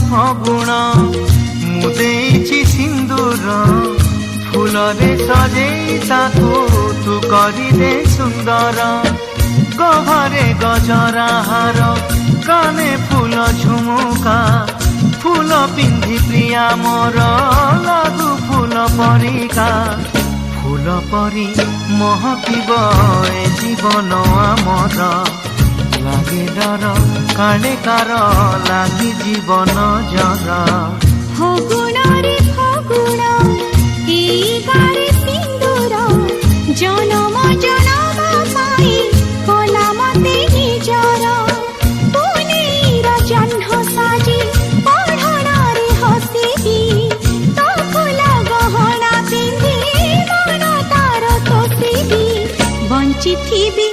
ଫଗୁଣ ମୁଁ ଦେଇଛି ସିନ୍ଦୁର ଫୁଲରେ ସଜେଇ ତାକୁ ତୁ କରିଦେ ସୁନ୍ଦର ଗହରେ ଗଜରା ହାର କାନେ ଫୁଲ ଝୁମୁକା ফুল পিন্ধি প্রিয়া মোর লাগু ফুল পরিকা ফুল পরি মহকিব এ জীবন আমার লাগে ডর কালে কার লাগি জীবন জর ফগুণরে ফগুণ এই গারে সিন্দুর জনম জনম পাই কলা মতে নিজর পুনেইর জহ্ন সাজি পঢ়ণরে হসিবি তো ফুল গহনা পিন্ধি মন তার তোষিবি বঞ্চিথিবি